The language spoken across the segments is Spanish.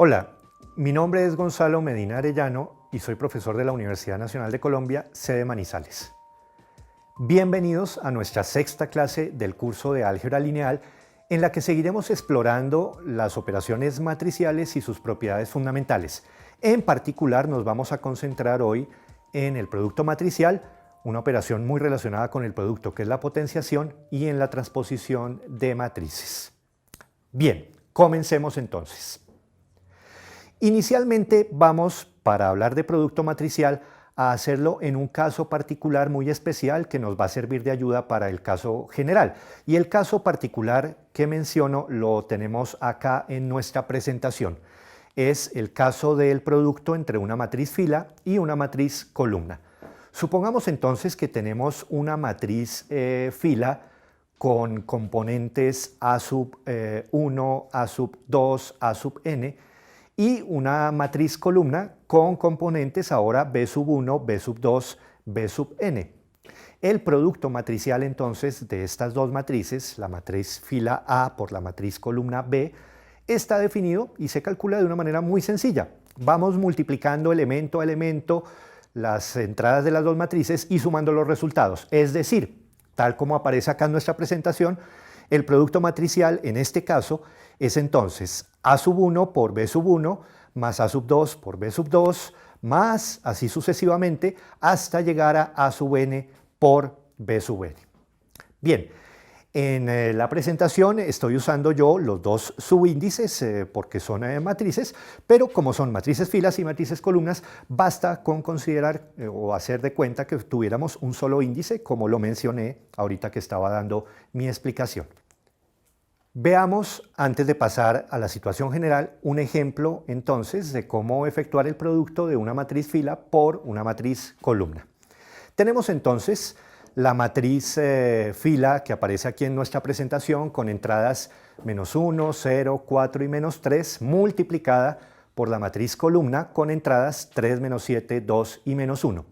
Hola, mi nombre es Gonzalo Medina Arellano y soy profesor de la Universidad Nacional de Colombia, sede Manizales. Bienvenidos a nuestra sexta clase del curso de álgebra lineal, en la que seguiremos explorando las operaciones matriciales y sus propiedades fundamentales. En particular nos vamos a concentrar hoy en el producto matricial, una operación muy relacionada con el producto que es la potenciación, y en la transposición de matrices. Bien, comencemos entonces. Inicialmente vamos, para hablar de producto matricial, a hacerlo en un caso particular muy especial que nos va a servir de ayuda para el caso general. Y el caso particular que menciono lo tenemos acá en nuestra presentación. Es el caso del producto entre una matriz fila y una matriz columna. Supongamos entonces que tenemos una matriz fila con componentes A sub 1, A sub 2, A sub n, y una matriz columna con componentes ahora B sub 1, B sub 2, B sub n. El producto matricial entonces de estas dos matrices, la matriz fila A por la matriz columna B, está definido y se calcula de una manera muy sencilla. Vamos multiplicando elemento a elemento las entradas de las dos matrices y sumando los resultados. Es decir, tal como aparece acá en nuestra presentación, el producto matricial en este caso es entonces A sub 1 por B sub 1 más A sub 2 por B sub 2 más así sucesivamente hasta llegar a A sub n por B sub n. Bien, en la presentación estoy usando yo los dos subíndices porque son matrices, pero como son matrices filas y matrices columnas, basta con considerar o hacer de cuenta que tuviéramos un solo índice, como lo mencioné ahorita que estaba dando mi explicación. Veamos, antes de pasar a la situación general, un ejemplo entonces de cómo efectuar el producto de una matriz fila por una matriz columna. Tenemos entonces la matriz fila que aparece aquí en nuestra presentación con entradas menos 1, 0, 4 y menos 3 multiplicada por la matriz columna con entradas 3, menos 7, 2 y menos 1.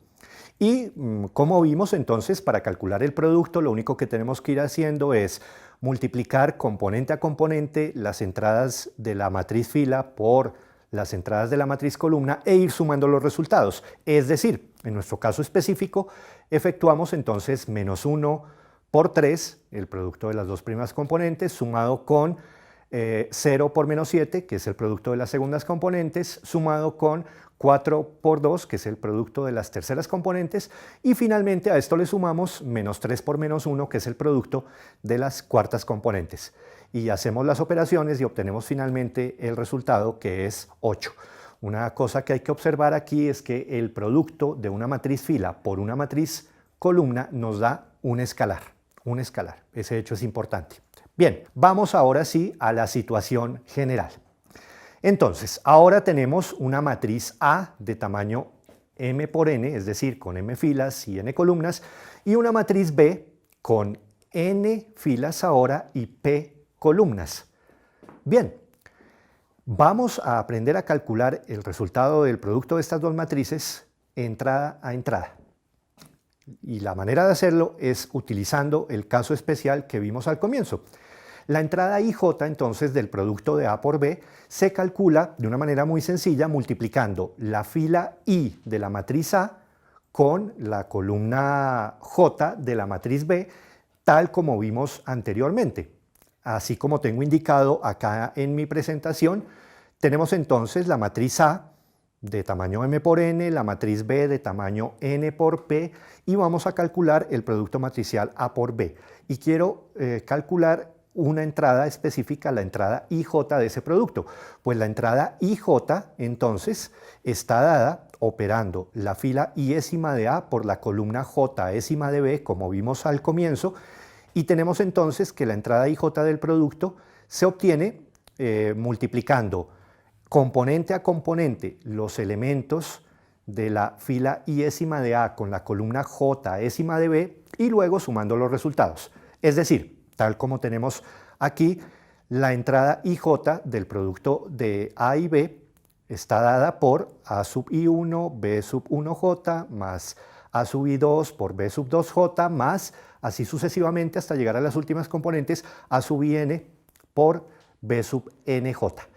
Y como vimos entonces, para calcular el producto lo único que tenemos que ir haciendo es multiplicar componente a componente las entradas de la matriz fila por las entradas de la matriz columna e ir sumando los resultados. Es decir, en nuestro caso específico, efectuamos entonces menos 1 por 3, el producto de las dos primeras componentes, sumado con 0 por menos 7, que es el producto de las segundas componentes, sumado con 4 por 2, que es el producto de las terceras componentes, y finalmente a esto le sumamos menos 3 por menos 1, que es el producto de las cuartas componentes. Y hacemos las operaciones y obtenemos finalmente el resultado, que es 8. Una cosa que hay que observar aquí es que el producto de una matriz fila por una matriz columna nos da un escalar. Un escalar. Ese hecho es importante. Bien, vamos ahora sí a la situación general. Entonces, ahora tenemos una matriz A de tamaño m por n, es decir, con m filas y n columnas, y una matriz B con n filas ahora y p columnas. Bien, vamos a aprender a calcular el resultado del producto de estas dos matrices entrada a entrada. Y la manera de hacerlo es utilizando el caso especial que vimos al comienzo. La entrada IJ entonces del producto de A por B se calcula de una manera muy sencilla multiplicando la fila I de la matriz A con la columna J de la matriz B, tal como vimos anteriormente. Así como tengo indicado acá en mi presentación, tenemos entonces la matriz A de tamaño m por n, la matriz B de tamaño n por p, y vamos a calcular el producto matricial A por B. Y quiero calcular una entrada específica, la entrada IJ de ese producto. Pues la entrada IJ entonces está dada operando la fila iésima de A por la columna Jésima de B, como vimos al comienzo, y tenemos entonces que la entrada IJ del producto se obtiene multiplicando componente a componente los elementos de la fila iésima de A con la columna Jésima de B y luego sumando los resultados. Es decir, tal como tenemos aquí, la entrada IJ del producto de A y B está dada por A sub I1, B sub 1J, más A sub I2 por B sub 2J, más así sucesivamente hasta llegar a las últimas componentes, A sub IN por B sub NJ.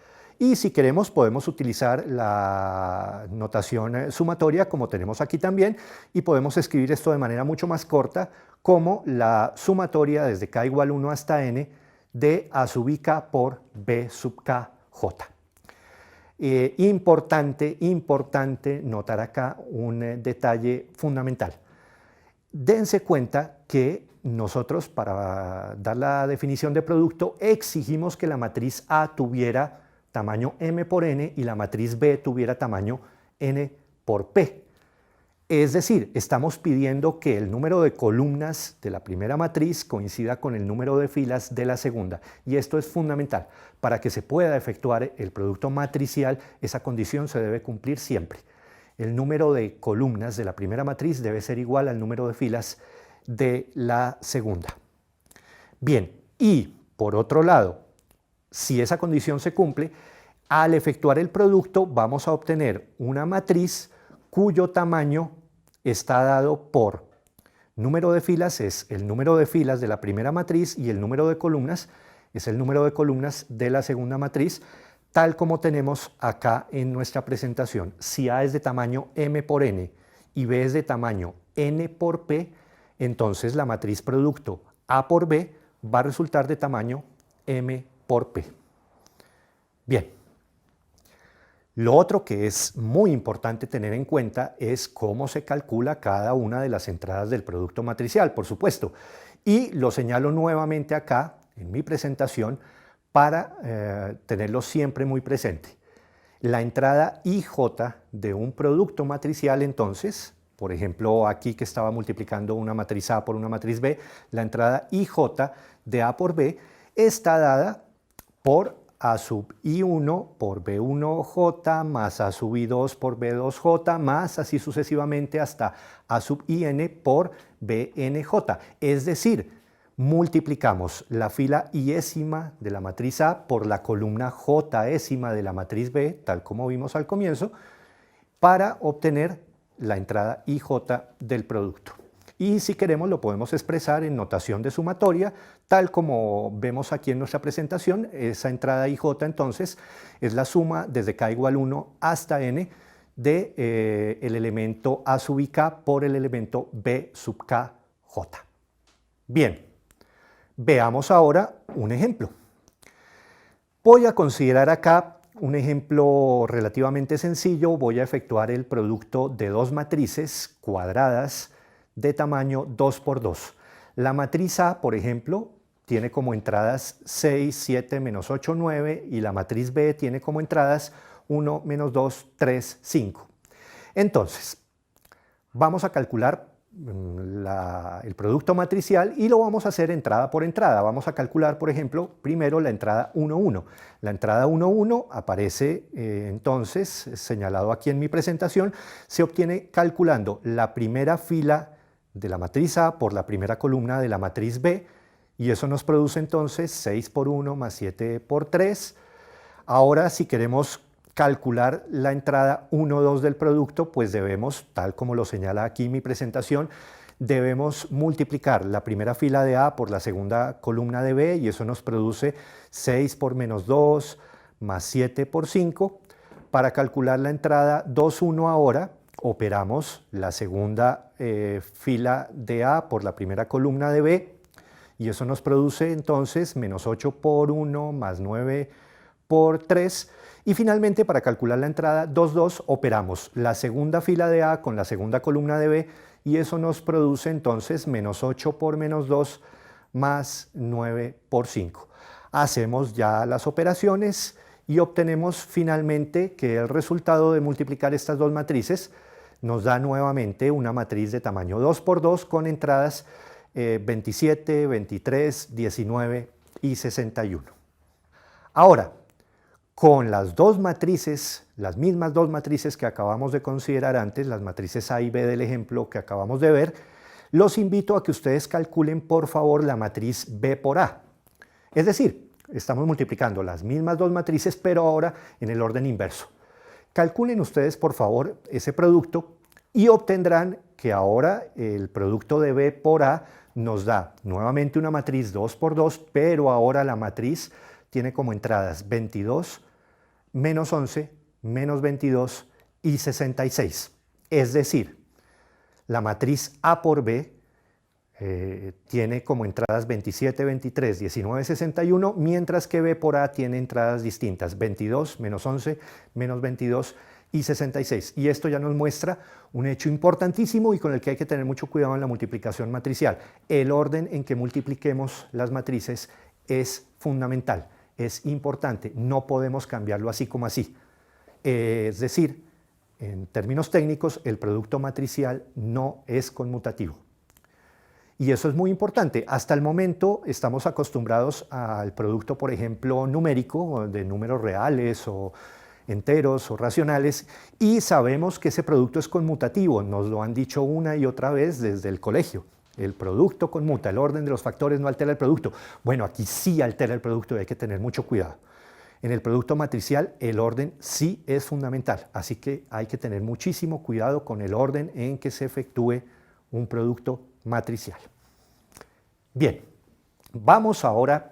Y si queremos podemos utilizar la notación sumatoria como tenemos aquí también y podemos escribir esto de manera mucho más corta como la sumatoria desde k igual 1 hasta n de a sub i k por b sub k j. Importante notar acá un detalle fundamental. Dense cuenta que nosotros para dar la definición de producto exigimos que la matriz A tuviera tamaño m por n y la matriz B tuviera tamaño n por p. Es decir, estamos pidiendo que el número de columnas de la primera matriz coincida con el número de filas de la segunda. Y esto es fundamental. Para que se pueda efectuar el producto matricial, esa condición se debe cumplir siempre. El número de columnas de la primera matriz debe ser igual al número de filas de la segunda. Bien, y por otro lado, si esa condición se cumple, al efectuar el producto vamos a obtener una matriz cuyo tamaño está dado por número de filas, es el número de filas de la primera matriz, y el número de columnas es el número de columnas de la segunda matriz, tal como tenemos acá en nuestra presentación. Si A es de tamaño m por n y B es de tamaño n por p, entonces la matriz producto A por B va a resultar de tamaño m por p. Bien. Lo otro que es muy importante tener en cuenta es cómo se calcula cada una de las entradas del producto matricial, por supuesto. Y lo señalo nuevamente acá en mi presentación para tenerlo siempre muy presente. La entrada IJ de un producto matricial, entonces, por ejemplo, aquí que estaba multiplicando una matriz A por una matriz B, la entrada IJ de A por B está dada por A sub I1 por B1J más A sub I2 por B2J más así sucesivamente hasta A sub IN por BNJ. Es decir, multiplicamos la fila iésima de la matriz A por la columna jésima de la matriz B, tal como vimos al comienzo, para obtener la entrada IJ del producto. Y si queremos lo podemos expresar en notación de sumatoria, tal como vemos aquí en nuestra presentación. Esa entrada IJ entonces es la suma desde k igual 1 hasta n de el elemento A sub ik por el elemento B sub kj. Bien, veamos ahora un ejemplo. Voy a considerar acá un ejemplo relativamente sencillo. Voy a efectuar el producto de dos matrices cuadradas de tamaño 2 por 2. La matriz A, por ejemplo, tiene como entradas 6, 7, menos 8, 9 y la matriz B tiene como entradas 1, menos 2, 3, 5. Entonces, vamos a calcular el producto matricial y lo vamos a hacer entrada por entrada. Vamos a calcular, por ejemplo, primero la entrada 1, 1. La entrada 1, 1 aparece entonces, señalado aquí en mi presentación, se obtiene calculando la primera fila de la matriz A por la primera columna de la matriz B, y eso nos produce entonces 6 por 1 más 7 por 3. Ahora, si queremos calcular la entrada 1, 2 del producto, pues debemos, tal como lo señala aquí mi presentación, debemos multiplicar la primera fila de A por la segunda columna de B, y eso nos produce 6 por menos 2 más 7 por 5. Para calcular la entrada 2, 1 ahora, operamos la segunda fila de A por la primera columna de B, y eso nos produce entonces menos 8 por 1 más 9 por 3. Y finalmente, para calcular la entrada 2, 2, operamos la segunda fila de A con la segunda columna de B, y eso nos produce entonces menos 8 por menos 2 más 9 por 5. Hacemos ya las operaciones y obtenemos finalmente que el resultado de multiplicar estas dos matrices nos da nuevamente una matriz de tamaño 2 por 2 con entradas 27, 23, 19 y 61. Ahora, con las dos matrices, las mismas dos matrices que acabamos de considerar antes, las matrices A y B del ejemplo que acabamos de ver, los invito a que ustedes calculen por favor la matriz B por A. Es decir, estamos multiplicando las mismas dos matrices, pero ahora en el orden inverso. Calculen ustedes por favor ese producto y obtendrán que ahora el producto de B por A nos da nuevamente una matriz 2 por 2, pero ahora la matriz tiene como entradas 22, menos 11, menos 22 y 66. Es decir, la matriz A por B tiene como entradas 27, 23, 19, 61, mientras que B por A tiene entradas distintas, 22, menos 11, menos 22 y 66. Y esto ya nos muestra un hecho importantísimo y con el que hay que tener mucho cuidado en la multiplicación matricial. El orden en que multipliquemos las matrices es fundamental, es importante, no podemos cambiarlo así como así. Es decir, en términos técnicos, el producto matricial no es conmutativo. Y eso es muy importante. Hasta el momento estamos acostumbrados al producto, por ejemplo, numérico, de números reales o enteros o racionales, y sabemos que ese producto es conmutativo. Nos lo han dicho una y otra vez desde el colegio. El producto conmuta, el orden de los factores no altera el producto. Bueno, aquí sí altera el producto y hay que tener mucho cuidado. En el producto matricial el orden sí es fundamental, así que hay que tener muchísimo cuidado con el orden en que se efectúe un producto matricial. Bien, vamos ahora,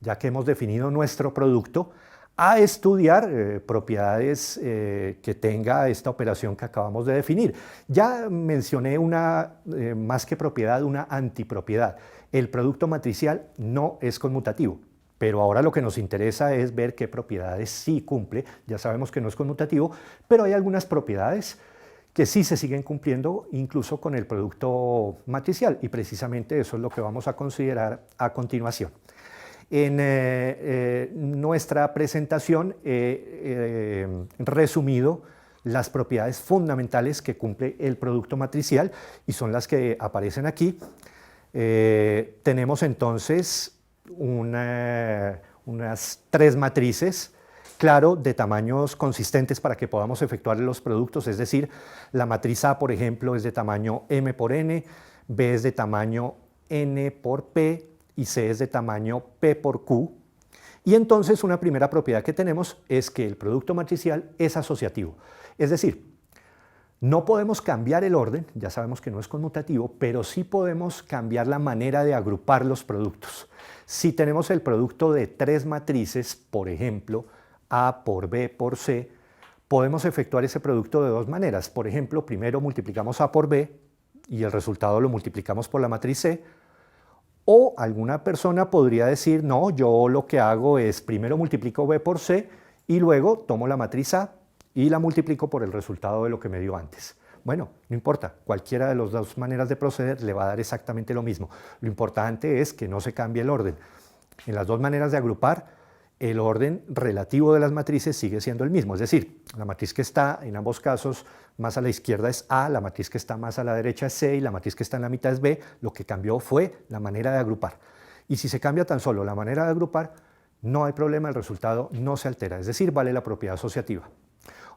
ya que hemos definido nuestro producto, a estudiar propiedades que tenga esta operación que acabamos de definir. Ya mencioné una, más que propiedad, una antipropiedad. El producto matricial no es conmutativo, pero ahora lo que nos interesa es ver qué propiedades sí cumple. Ya sabemos que no es conmutativo, pero hay algunas propiedades que sí se siguen cumpliendo incluso con el producto matricial, y precisamente eso es lo que vamos a considerar a continuación. En nuestra presentación he resumido las propiedades fundamentales que cumple el producto matricial y son las que aparecen aquí. Tenemos entonces unas tres matrices, claro, de tamaños consistentes para que podamos efectuar los productos, es decir, la matriz A, por ejemplo, es de tamaño M por N, B es de tamaño N por P y C es de tamaño P por Q. Y entonces una primera propiedad que tenemos es que el producto matricial es asociativo, es decir, no podemos cambiar el orden, ya sabemos que no es conmutativo, pero sí podemos cambiar la manera de agrupar los productos. Si tenemos el producto de tres matrices, por ejemplo, A por B por C, podemos efectuar ese producto de dos maneras. Por ejemplo, primero multiplicamos A por B y el resultado lo multiplicamos por la matriz C. O alguna persona podría decir, no, yo lo que hago es primero multiplico B por C y luego tomo la matriz A y la multiplico por el resultado de lo que me dio antes. Bueno, no importa, cualquiera de las dos maneras de proceder le va a dar exactamente lo mismo. Lo importante es que no se cambie el orden. En las dos maneras de agrupar, el orden relativo de las matrices sigue siendo el mismo, es decir, la matriz que está en ambos casos más a la izquierda es A, la matriz que está más a la derecha es C y la matriz que está en la mitad es B. Lo que cambió fue la manera de agrupar. Y si se cambia tan solo la manera de agrupar, no hay problema, el resultado no se altera, es decir, vale la propiedad asociativa.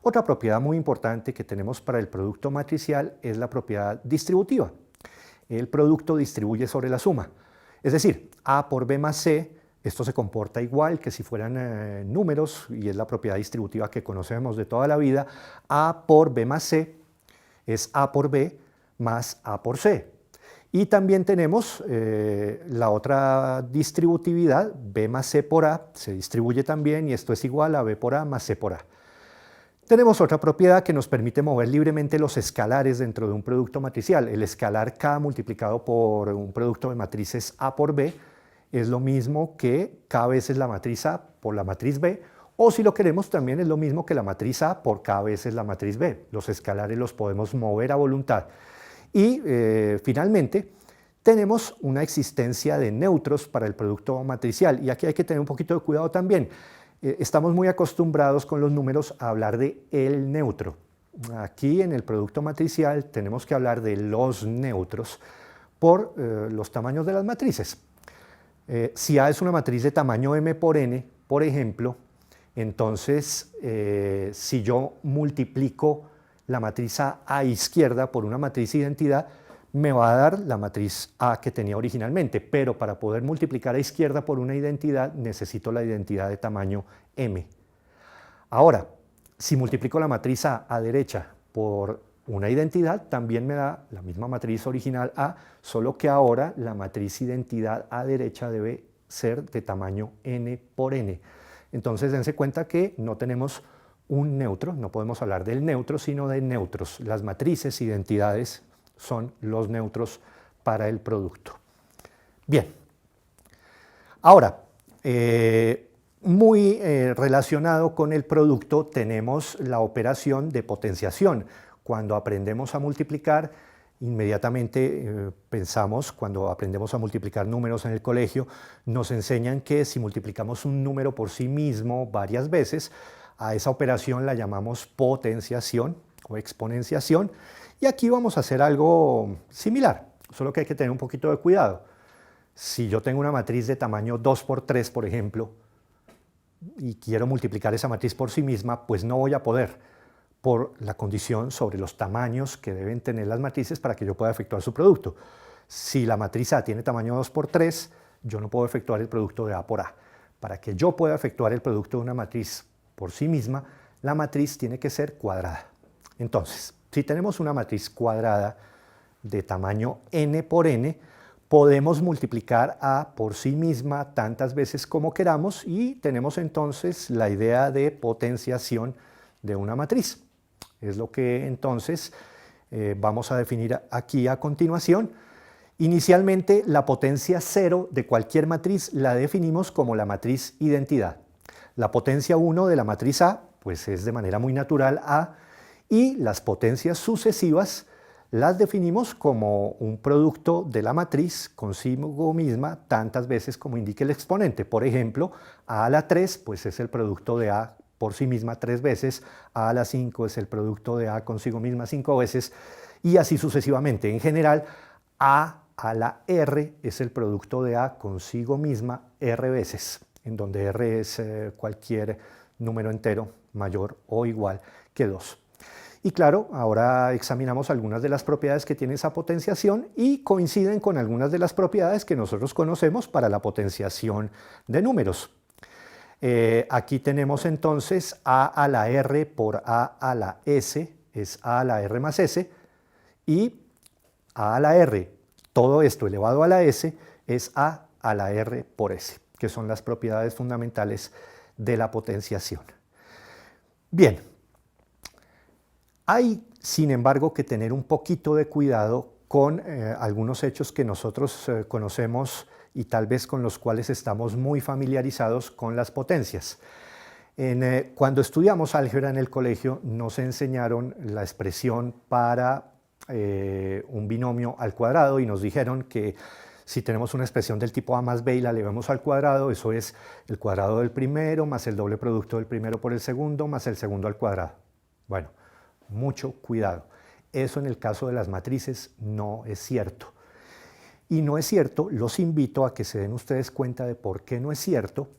Otra propiedad muy importante que tenemos para el producto matricial es la propiedad distributiva. El producto distribuye sobre la suma, es decir, A por B más C. Esto se comporta igual que si fueran números y es la propiedad distributiva que conocemos de toda la vida. A por B más C es A por B más A por C. Y también tenemos la otra distributividad, B más C por A, se distribuye también y esto es igual a B por A más C por A. Tenemos otra propiedad que nos permite mover libremente los escalares dentro de un producto matricial. El escalar K multiplicado por un producto de matrices A por B es lo mismo que K veces la matriz A por la matriz B, o si lo queremos también es lo mismo que la matriz A por K veces la matriz B. Los escalares los podemos mover a voluntad. Y finalmente tenemos una existencia de neutros para el producto matricial, y aquí hay que tener un poquito de cuidado también. Estamos muy acostumbrados con los números a hablar de el neutro. Aquí en el producto matricial tenemos que hablar de los neutros por los tamaños de las matrices. Si A es una matriz de tamaño M por N, por ejemplo, entonces si yo multiplico la matriz A izquierda por una matriz identidad, me va a dar la matriz A que tenía originalmente, pero para poder multiplicar a izquierda por una identidad necesito la identidad de tamaño M. Ahora, si multiplico la matriz A derecha por una identidad, también me da la misma matriz original A, solo que ahora la matriz identidad A derecha debe ser de tamaño N por N. Entonces dense cuenta que no tenemos un neutro, no podemos hablar del neutro, sino de neutros. Las matrices, identidades, son los neutros para el producto. Bien, ahora, muy relacionado con el producto tenemos la operación de potenciación. Cuando aprendemos a multiplicar, inmediatamente pensamos, cuando aprendemos a multiplicar números en el colegio, nos enseñan que si multiplicamos un número por sí mismo varias veces, a esa operación la llamamos potenciación o exponenciación, y aquí vamos a hacer algo similar, solo que hay que tener un poquito de cuidado. Si yo tengo una matriz de tamaño 2 por 3, por ejemplo, y quiero multiplicar esa matriz por sí misma, pues no voy a poder, por la condición sobre los tamaños que deben tener las matrices para que yo pueda efectuar su producto. Si la matriz A tiene tamaño 2 por 3, yo no puedo efectuar el producto de A por A. Para que yo pueda efectuar el producto de una matriz por sí misma, la matriz tiene que ser cuadrada. Entonces, si tenemos una matriz cuadrada de tamaño n por n, podemos multiplicar A por sí misma tantas veces como queramos y tenemos entonces la idea de potenciación de una matriz. Es lo que entonces vamos a definir aquí a continuación. Inicialmente, la potencia 0 de cualquier matriz la definimos como la matriz identidad. La potencia 1 de la matriz A, pues es de manera muy natural A, y las potencias sucesivas las definimos como un producto de la matriz consigo misma tantas veces como indique el exponente. Por ejemplo, A a la 3 pues es el producto de A por sí misma 3 veces, A a la 5 es el producto de A consigo misma 5 veces, y así sucesivamente. En general, A a la R es el producto de A consigo misma R veces, en donde R es cualquier número entero mayor o igual que 2. Y claro, ahora examinamos algunas de las propiedades que tiene esa potenciación y coinciden con algunas de las propiedades que nosotros conocemos para la potenciación de números. Aquí tenemos entonces A a la R por A a la S, es A a la R más S, y A a la R, todo esto elevado a la S, es A a la R por S, que son las propiedades fundamentales de la potenciación. Bien, hay sin embargo que tener un poquito de cuidado con algunos hechos que nosotros conocemos y tal vez con los cuales estamos muy familiarizados con las potencias. Cuando estudiamos álgebra en el colegio nos enseñaron la expresión para un binomio al cuadrado y nos dijeron que si tenemos una expresión del tipo a más b y la elevamos al cuadrado, eso es el cuadrado del primero más el doble producto del primero por el segundo más el segundo al cuadrado. Bueno, mucho cuidado. Eso en el caso de las matrices no es cierto. Y no es cierto, los invito a que se den ustedes cuenta de por qué no es cierto,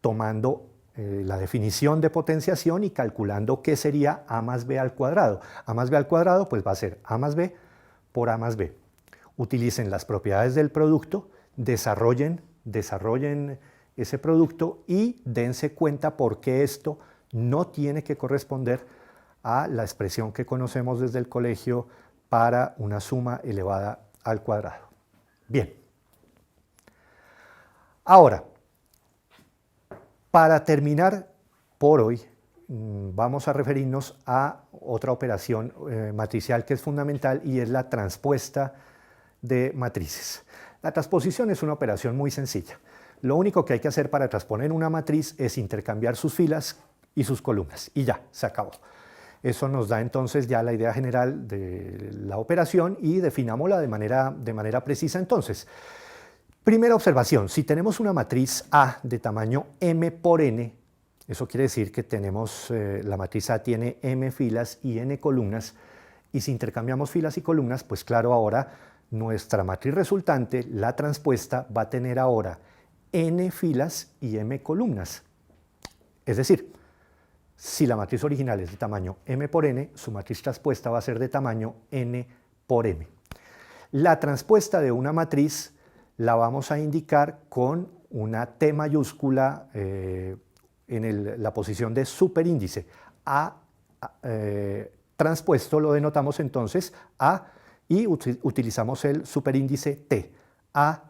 tomando la definición de potenciación y calculando qué sería a más b al cuadrado. A más b al cuadrado pues va a ser a más b por a más b. Utilicen las propiedades del producto, desarrollen ese producto y dense cuenta por qué esto no tiene que corresponder a la expresión que conocemos desde el colegio para una suma elevada al cuadrado. Bien. Ahora, para terminar por hoy, vamos a referirnos a otra operación matricial que es fundamental y es la transpuesta de matrices. La transposición es una operación muy sencilla. Lo único que hay que hacer para transponer una matriz es intercambiar sus filas y sus columnas y ya, se acabó. Eso nos da entonces ya la idea general de la operación y definámosla de manera precisa entonces. Primera observación, si tenemos una matriz A de tamaño m por n, eso quiere decir que tenemos, la matriz A tiene m filas y n columnas, y si intercambiamos filas y columnas, pues claro, ahora nuestra matriz resultante, la transpuesta, va a tener ahora n filas y m columnas. Es decir, si la matriz original es de tamaño m por n, su matriz transpuesta va a ser de tamaño n por m. La transpuesta de una matriz la vamos a indicar con una T mayúscula en la posición de superíndice. A transpuesto lo denotamos entonces A y utilizamos el superíndice T. A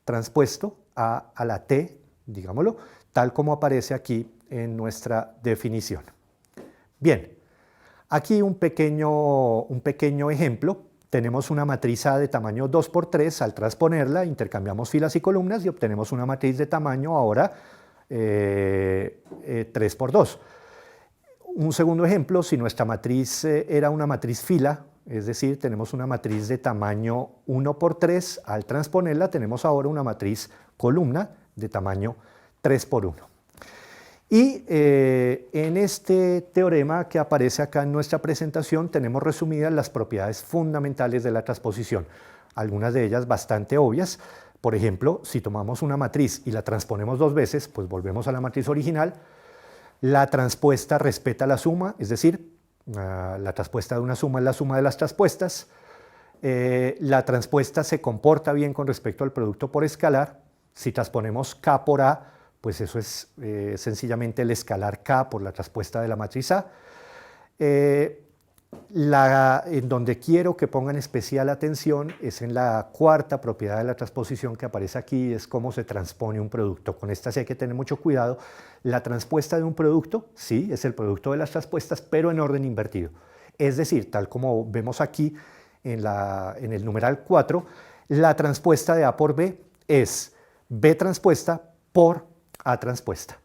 transpuesto a la T, digámoslo, tal como aparece aquí en nuestra definición. Bien, aquí un pequeño ejemplo. Tenemos una matriz A de tamaño 2 por 3, al transponerla intercambiamos filas y columnas y obtenemos una matriz de tamaño ahora 3 por 2. Un segundo ejemplo, si nuestra matriz era una matriz fila, es decir, tenemos una matriz de tamaño 1 por 3, al transponerla tenemos ahora una matriz columna de tamaño 3 por 1. Y en este teorema que aparece acá en nuestra presentación tenemos resumidas las propiedades fundamentales de la transposición, algunas de ellas bastante obvias. Por ejemplo, si tomamos una matriz y la transponemos dos veces, pues volvemos a la matriz original. La transpuesta respeta la suma, es decir, la transpuesta de una suma es la suma de las transpuestas. La transpuesta se comporta bien con respecto al producto por escalar. Si transponemos K por A, pues eso es sencillamente el escalar K por la transpuesta de la matriz A. En donde quiero que pongan especial atención es en la cuarta propiedad de la transposición que aparece aquí, es cómo se transpone un producto. Con esta sí hay que tener mucho cuidado. La transpuesta de un producto, sí, es el producto de las transpuestas, pero en orden invertido. Es decir, tal como vemos aquí en el numeral 4, la transpuesta de A por B es B transpuesta por A transpuesta.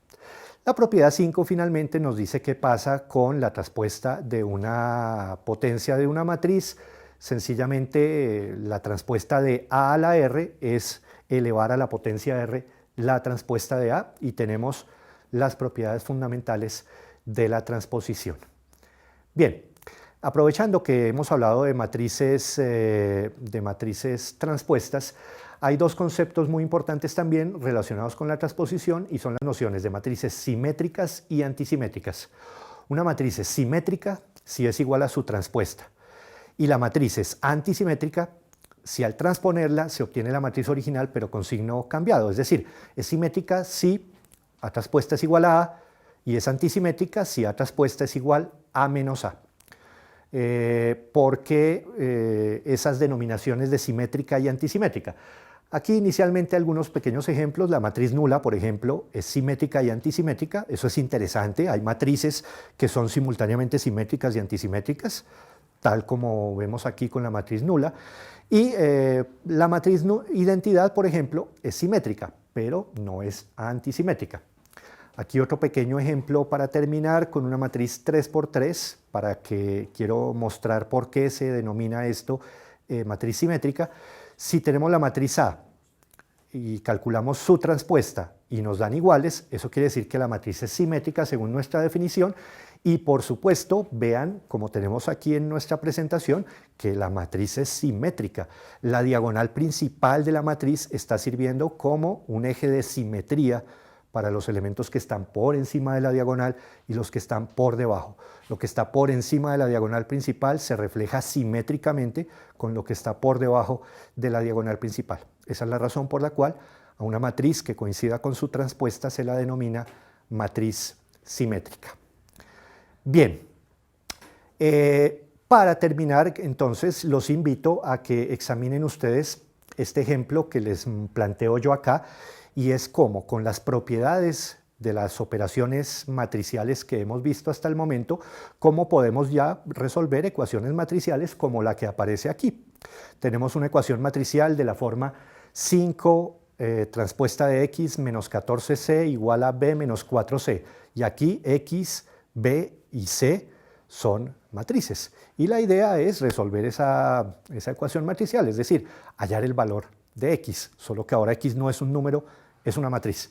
La propiedad 5 finalmente nos dice qué pasa con la transpuesta de una potencia de una matriz. Sencillamente la transpuesta de A a la R es elevar a la potencia R la transpuesta de A y tenemos las propiedades fundamentales de la transposición. Bien, aprovechando que hemos hablado de matrices transpuestas, hay dos conceptos muy importantes también relacionados con la transposición y son las nociones de matrices simétricas y antisimétricas. Una matriz es simétrica si es igual a su transpuesta y la matriz es antisimétrica si al transponerla se obtiene la matriz original pero con signo cambiado. Es decir, es simétrica si A transpuesta es igual a A y es antisimétrica si A transpuesta es igual a menos A. ¿Por qué esas denominaciones de simétrica y antisimétrica? Aquí inicialmente algunos pequeños ejemplos. La matriz nula, por ejemplo, es simétrica y antisimétrica. Eso es interesante. Hay matrices que son simultáneamente simétricas y antisimétricas, tal como vemos aquí con la matriz nula. Y la matriz identidad, por ejemplo, es simétrica, pero no es antisimétrica. Aquí otro pequeño ejemplo para terminar con una matriz 3 por 3, para que quiero mostrar por qué se denomina esto matriz simétrica. Si tenemos la matriz A y calculamos su transpuesta y nos dan iguales, eso quiere decir que la matriz es simétrica según nuestra definición y por supuesto vean, como tenemos aquí en nuestra presentación, que la matriz es simétrica. La diagonal principal de la matriz está sirviendo como un eje de simetría para los elementos que están por encima de la diagonal y los que están por debajo. Lo que está por encima de la diagonal principal se refleja simétricamente con lo que está por debajo de la diagonal principal. Esa es la razón por la cual a una matriz que coincida con su transpuesta se la denomina matriz simétrica. Bien, para terminar entonces los invito a que examinen ustedes este ejemplo que les planteo yo acá, y es cómo con las propiedades de las operaciones matriciales que hemos visto hasta el momento, cómo podemos ya resolver ecuaciones matriciales como la que aparece aquí. Tenemos una ecuación matricial de la forma 5 transpuesta de x menos 14c igual a b menos 4c, y aquí x, b y c son matrices. Y la idea es resolver esa ecuación matricial, es decir, hallar el valor de x, solo que ahora x no es un número, es una matriz.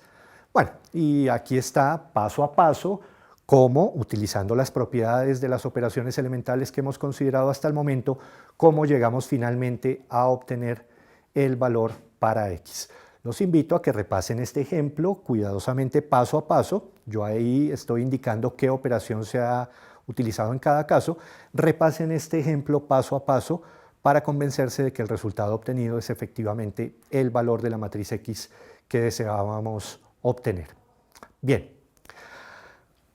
Bueno, y aquí está paso a paso cómo, utilizando las propiedades de las operaciones elementales que hemos considerado hasta el momento, cómo llegamos finalmente a obtener el valor para x. Los invito a que repasen este ejemplo cuidadosamente paso a paso. Yo ahí estoy indicando qué operación se ha utilizado en cada caso. Repasen este ejemplo paso a paso para convencerse de que el resultado obtenido es efectivamente el valor de la matriz X que deseábamos obtener. Bien,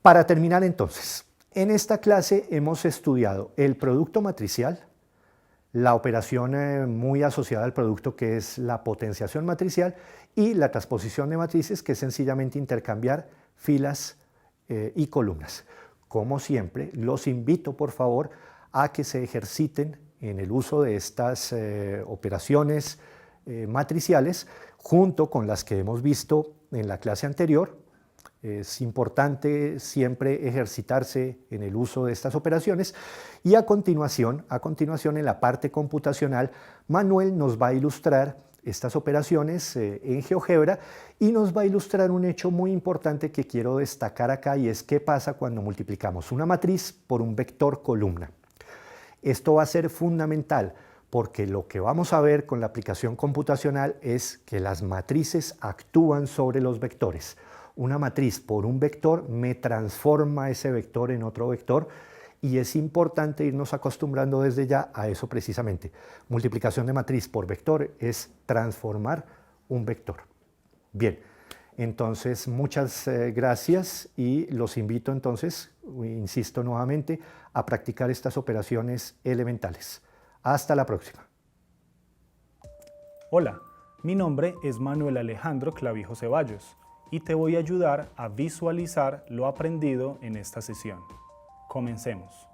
para terminar entonces, en esta clase hemos estudiado el producto matricial, la operación muy asociada al producto que es la potenciación matricial y la transposición de matrices, que es sencillamente intercambiar filas y columnas. Como siempre, los invito por favor a que se ejerciten en el uso de estas operaciones matriciales junto con las que hemos visto en la clase anterior. Es importante siempre ejercitarse en el uso de estas operaciones y a continuación en la parte computacional, Manuel nos va a ilustrar estas operaciones en GeoGebra y nos va a ilustrar un hecho muy importante que quiero destacar acá, y es qué pasa cuando multiplicamos una matriz por un vector columna. Esto va a ser fundamental porque lo que vamos a ver con la aplicación computacional es que las matrices actúan sobre los vectores. Una matriz por un vector me transforma ese vector en otro vector, y es importante irnos acostumbrando desde ya a eso precisamente. Multiplicación de matriz por vector es transformar un vector. Bien, entonces muchas gracias y los invito entonces, insisto nuevamente, a practicar estas operaciones elementales. Hasta la próxima. Hola, mi nombre es Manuel Alejandro Clavijo Ceballos y te voy a ayudar a visualizar lo aprendido en esta sesión. Comencemos.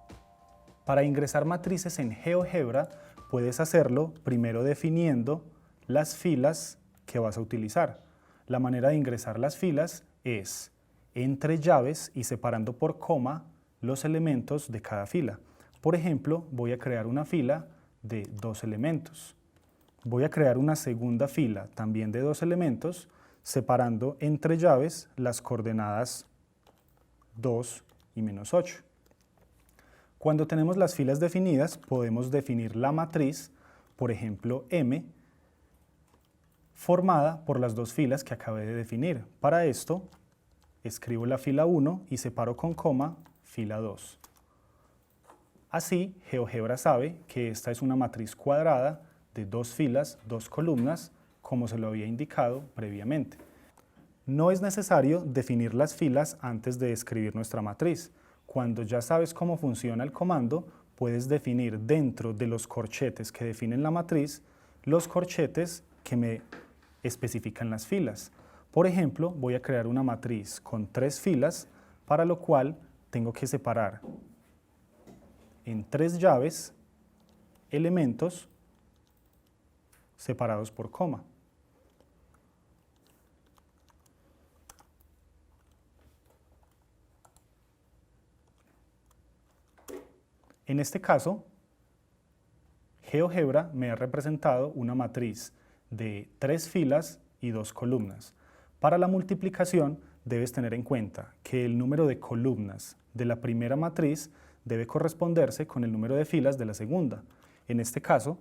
Para ingresar matrices en GeoGebra puedes hacerlo primero definiendo las filas que vas a utilizar. La manera de ingresar las filas es entre llaves y separando por coma los elementos de cada fila. Por ejemplo, voy a crear una fila de 2 elementos. Voy a crear una segunda fila también de 2 elementos, separando entre llaves las coordenadas 2 y -8. Cuando tenemos las filas definidas, podemos definir la matriz, por ejemplo, M, formada por las 2 filas que acabé de definir. Para esto, escribo la fila 1 y separo con coma fila 2. Así, GeoGebra sabe que esta es una matriz cuadrada de 2 filas, 2 columnas, como se lo había indicado previamente. No es necesario definir las filas antes de escribir nuestra matriz. Cuando ya sabes cómo funciona el comando, puedes definir dentro de los corchetes que definen la matriz, los corchetes que me especifican las filas. Por ejemplo, voy a crear una matriz con 3 filas, para lo cual tengo que separar en 3 llaves elementos separados por coma. En este caso, GeoGebra me ha representado una matriz de 3 filas y 2 columnas. Para la multiplicación debes tener en cuenta que el número de columnas de la primera matriz debe corresponderse con el número de filas de la segunda. En este caso,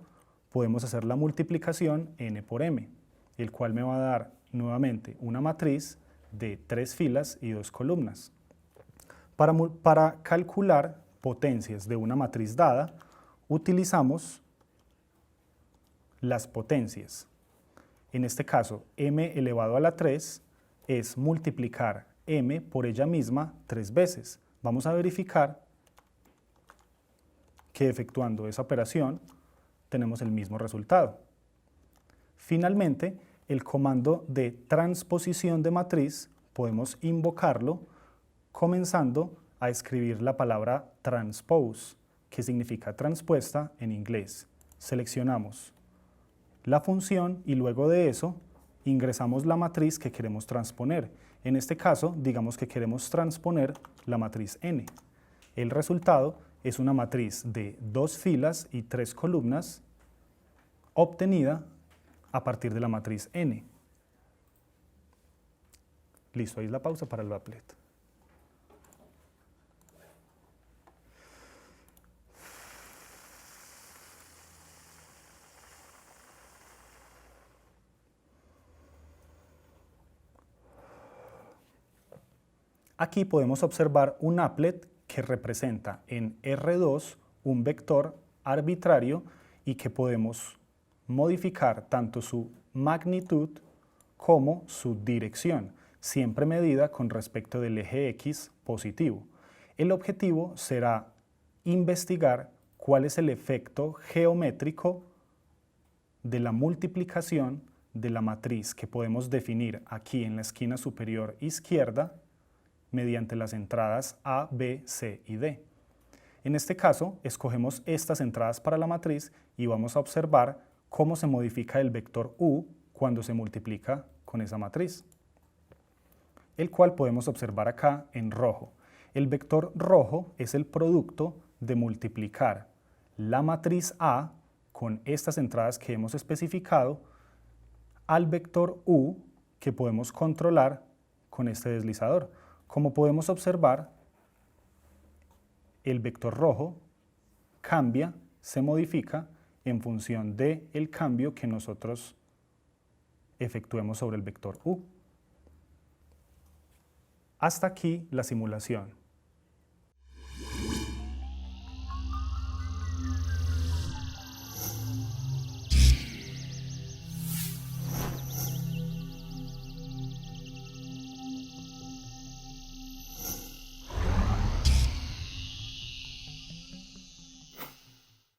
podemos hacer la multiplicación n por m, el cual me va a dar nuevamente una matriz de 3 filas y 2 columnas. Para calcular potencias de una matriz dada, utilizamos las potencias. En este caso, m elevado a la 3 es multiplicar m por ella misma 3 veces. Vamos a verificar que efectuando esa operación tenemos el mismo resultado. Finalmente, el comando de transposición de matriz podemos invocarlo comenzando a escribir la palabra transpose, que significa transpuesta en inglés. Seleccionamos la función y luego de eso ingresamos la matriz que queremos transponer. En este caso, digamos que queremos transponer la matriz n. El resultado es una matriz de 2 filas y 3 columnas obtenida a partir de la matriz n. Listo, ahí es la pausa para el applet. Aquí podemos observar un applet que representa en R2 un vector arbitrario y que podemos modificar tanto su magnitud como su dirección, siempre medida con respecto del eje X positivo. El objetivo será investigar cuál es el efecto geométrico de la multiplicación de la matriz que podemos definir aquí en la esquina superior izquierda, mediante las entradas A, B, C y D. En este caso, escogemos estas entradas para la matriz y vamos a observar cómo se modifica el vector U cuando se multiplica con esa matriz, el cual podemos observar acá en rojo. El vector rojo es el producto de multiplicar la matriz A con estas entradas que hemos especificado al vector U que podemos controlar con este deslizador. Como podemos observar, el vector rojo cambia, se modifica en función del cambio que nosotros efectuemos sobre el vector U. Hasta aquí la simulación.